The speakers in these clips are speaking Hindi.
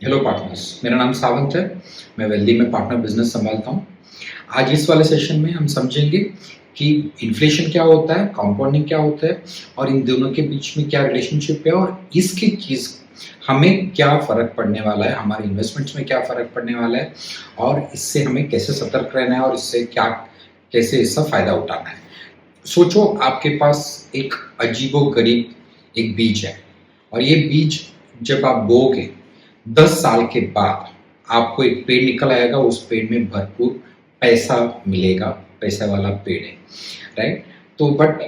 हेलो पार्टनर्स, मेरा नाम सावंत है। मैं वेल्दी में पार्टनर बिजनेस संभालता हूँ। आज इस वाले सेशन में हम समझेंगे कि इन्फ्लेशन क्या होता है, कंपाउंडिंग क्या होता है और इन दोनों के बीच में क्या रिलेशनशिप है और इसकी चीज़ हमें क्या फ़र्क पड़ने वाला है, हमारे इन्वेस्टमेंट्स में क्या फ़र्क पड़ने वाला है और इससे हमें कैसे सतर्क रहना है और इससे क्या कैसे इसका फ़ायदा उठाना है। सोचो आपके पास एक अजीबो-गरीब एक बीज है और ये बीज जब आप बोओगे 10 साल के बाद आपको एक पेड़ निकल आएगा, उस पेड़ में भरपूर पैसा मिलेगा, पैसा वाला पेड़ है, राइट? तो बट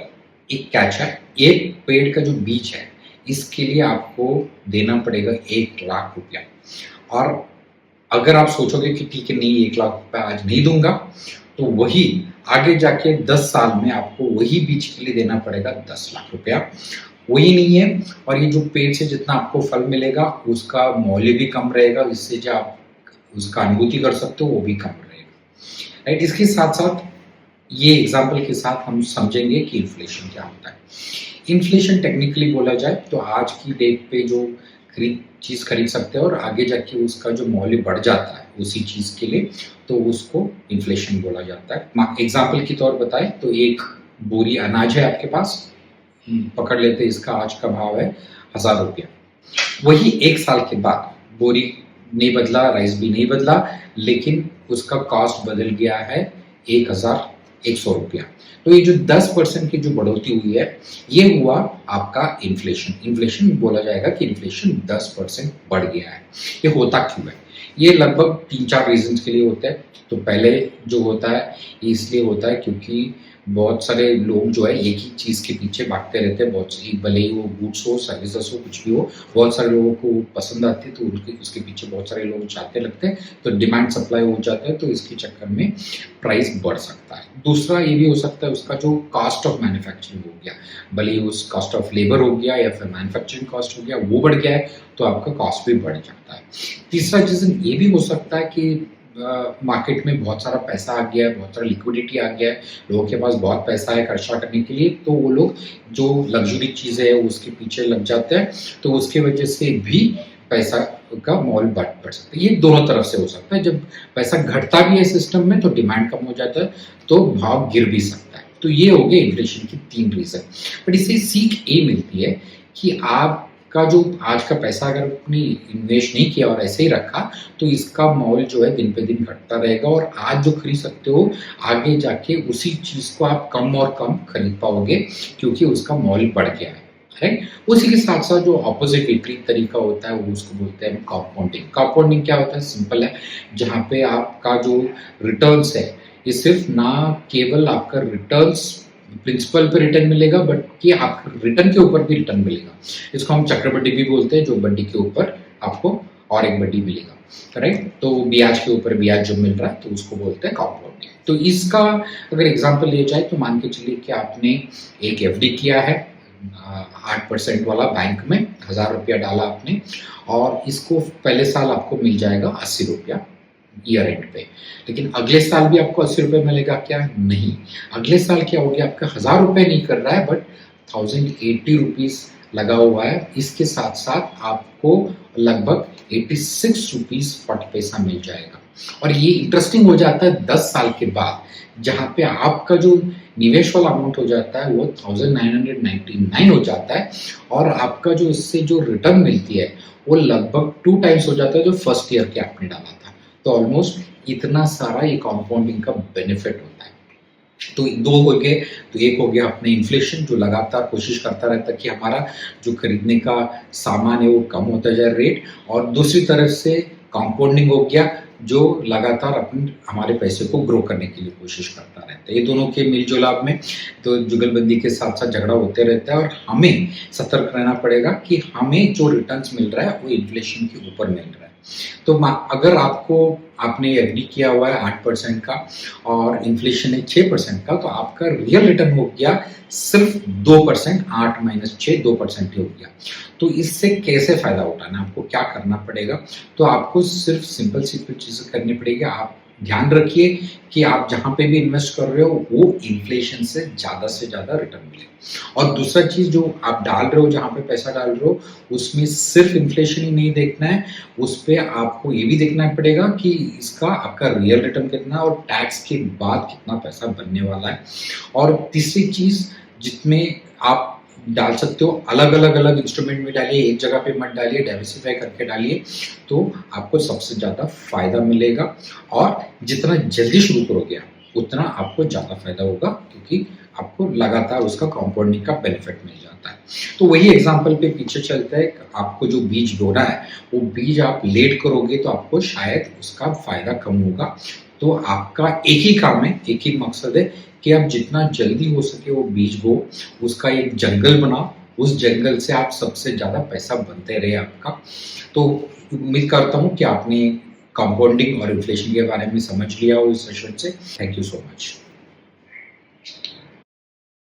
एक कैच है, एक पेड़ का जो बीज है, इसके लिए आपको देना पड़ेगा 1 लाख रुपया। और अगर आप सोचोगे कि ठीक है, नहीं 1 लाख रुपया आज नहीं दूंगा, तो वही आगे जाके 10 साल में आपको वही बीज के लिए देना पड़ेगा 10 लाख रुपया। वही नहीं है, और ये जो पेड़ से जितना आपको फल मिलेगा उसका मूल्य भी कम रहेगा, इससे जो आप उसका अनुभूति कर सकते हो वो भी कम रहेगा, राइट? इसके साथ साथ ये एग्जाम्पल के साथ हम समझेंगे कि इन्फ्लेशन क्या होता है। इन्फ्लेशन टेक्निकली बोला जाए तो आज की डेट पे जो चीज़ खरीद सकते हैं और आगे जाके उसका जो मूल्य बढ़ जाता है उसी चीज़ के लिए, तो उसको इन्फ्लेशन बोला जाता है। एग्जाम्पल के तौर बताएं तो एक बोरी अनाज है आपके पास, पकड़ लेते हैं इसका आज का भाव है 1000 रुपया। वही 1 साल के बाद बोरी नहीं बदला, राइस भी नहीं बदला, लेकिन उसका कॉस्ट बदल गया है 1100 रुपया। तो ये जो 10% की जो बढ़ोतरी हुई है, ये हुआ आपका इन्फ्लेशन। इन्फ्लेशन बोला जाएगा कि इन्फ्लेशन 10% बढ़ गया है। ये होता क्यों है? ये लगभग 3-4 रीजंस के लिए होता है। तो पहले जो होता है, ये इसलिए होता है क्योंकि बहुत सारे लोग जो है एक ही चीज़ के पीछे भागते रहते हैं। बहुत सी, भले ही वो गुड्स हो, सर्विसेज हो, कुछ भी हो, बहुत सारे लोगों को पसंद आती है, तो उनके उसके पीछे बहुत सारे लोग जाते लगते हैं, तो डिमांड सप्लाई हो जाता है, तो इसके चक्कर में प्राइस बढ़ सकता है। दूसरा ये भी हो सकता है उसका जो कॉस्ट ऑफ मैन्युफैक्चरिंग हो गया, भले ही उस कॉस्ट ऑफ लेबर हो गया या फिर मैन्युफैक्चरिंग कॉस्ट हो गया, वो बढ़ गया है, तो आपका कॉस्ट भी बढ़ जाता है। तीसरा रीज़न ये भी हो सकता है कि मार्केट में बहुत सारा पैसा आ गया है, बहुत सारा लिक्विडिटी आ गया है, लोगों के पास बहुत पैसा है खर्चा करने के लिए, तो वो लोग जो लग्जरी चीज़ें है उसके पीछे लग जाते हैं, तो उसकी वजह से भी पैसा का मोल बढ़ सकता है। ये दोनों तरफ से हो सकता है। जब पैसा घटता भी है सिस्टम में तो डिमांड कम हो जाता है, तो भाव गिर भी सकता है। तो ये हो गए इन्फ्लेशन की 3 रीज़न। बट इससे सीख ये मिलती है कि आपका जो आज का पैसा अगर आपने इन्वेस्ट नहीं किया और ऐसे ही रखा, तो इसका मोल जो है दिन पे दिन घटता रहेगा, और आज जो खरीद सकते हो आगे जाके उसी चीज़ को आप कम और कम खरीद पाओगे, क्योंकि उसका मोल बढ़ गया है, राइट? उसी के साथ साथ जो ऑपोजिट विपरीत तरीका होता है वो उसको बोलते हैं कंपाउंडिंग। कंपाउंडिंग क्या होता है? सिंपल है, जहाँ पे आपका जो रिटर्न्स है, ये सिर्फ ना केवल आपका रिटर्न्स प्रिंसिपल पे रिटर्न मिलेगा, बट कि आपका रिटर्न के ऊपर भी रिटर्न मिलेगा। इसको हम चक्रवृद्धि भी बोलते हैं, जो वड्डी के ऊपर आपको और एक वड्डी मिलेगा, राइट? तो ब्याज के ऊपर ब्याज जो मिल रहा है, तो उसको बोलते हैं कंपाउंडिंग। तो इसका अगर एग्जांपल लिया जाए तो मान के चलिए कि आपने एक एफडी किया है 8% वाला बैंक में, 1000 रुपया डाला आपने, और इसको पहले साल आपको मिल जाएगा 80 रुपया ईयर एंड पे। लेकिन अगले साल भी आपको 80 रुपये मिलेगा क्या? नहीं। अगले साल क्या हो गया, आपका 1000 रुपये नहीं कर रहा है, बट 1080 रुपीज़ लगा हुआ है। इसके साथ साथ आपको लगभग 86 रुपीज़ 40 पैसा मिल जाएगा। और ये इंटरेस्टिंग हो जाता है 10 साल के बाद, जहाँ पे आपका जो निवेश वाला अमाउंट हो जाता है वो 1999 हो जाता है, और आपका जो इससे जो रिटर्न मिलती है वो लगभग 2 टाइम्स हो जाता है जो फर्स्ट ईयर के आपने डाला था। तो ऑलमोस्ट इतना सारा ये कंपाउंडिंग का बेनिफिट होता है। तो 2 हो गए। तो एक हो गया अपने इन्फ्लेशन, जो लगातार कोशिश करता रहता है कि हमारा जो खरीदने का सामान है वो कम होता जाए रेट, और दूसरी तरफ से कंपाउंडिंग हो गया, जो लगातार अपने हमारे पैसे को ग्रो करने के लिए कोशिश करता रहता है। ये दोनों के मिलजुलाप में तो जुगलबंदी के साथ साथ झगड़ा होते रहता है, और हमें सतर्क रहना पड़ेगा कि हमें जो रिटर्न्स मिल रहा है वो इन्फ्लेशन के ऊपर मिल रहा है। तो अगर आपने एफडी किया हुआ है 8% का और इन्फ्लेशन है 6% का, तो आपका रियल रिटर्न हो गया सिर्फ 2%, 8 माइनस 6 2% ही हो गया। तो इससे कैसे फ़ायदा उठाना है, आपको क्या करना पड़ेगा? तो आपको सिर्फ सिंपल चीज़ें करनी पड़ेगी। आप ध्यान रखिए कि आप जहाँ पे भी इन्वेस्ट कर रहे हो वो इन्फ्लेशन से ज़्यादा रिटर्न मिले। और दूसरा चीज़ जो आप डाल रहे हो, जहाँ पे पैसा डाल रहे हो, उसमें सिर्फ इन्फ्लेशन ही नहीं देखना है, उस पे आपको ये भी देखना पड़ेगा कि इसका आपका रियल रिटर्न कितना है और टैक्स के बाद कितना पैसा बनने वाला है। और तीसरी चीज़ जिसमें आप डाल सकते हो, अलग इंस्ट्रूमेंट में डालिए, एक जगह पे मत डालिए, डाइवर्सिफ़ाई करके डालिए, तो आपको सबसे ज़्यादा फ़ायदा मिलेगा। और जितना जल्दी शुरू करोगे आप, उतना आपको ज़्यादा फ़ायदा होगा, क्योंकि आपको लगातार उसका कंपाउंडिंग का बेनिफिट मिल जाता है। तो वही एग्ज़ाम्पल पे पीछे चलते हैं, आपको जो बीज बोना है, वो बीज आप लेट करोगे तो आपको शायद उसका फ़ायदा कम होगा। तो आपका एक ही काम है, एक ही मकसद है कि आप जितना जल्दी हो सके वो बीज बो, उसका एक जंगल बनाओ, उस जंगल से आप सबसे ज़्यादा पैसा बनते रहे आपका। तो उम्मीद करता हूँ कि आपने कंपाउंडिंग और इन्फ्लेशन के बारे में समझ लिया हो इस सेशन से। Thank you so much.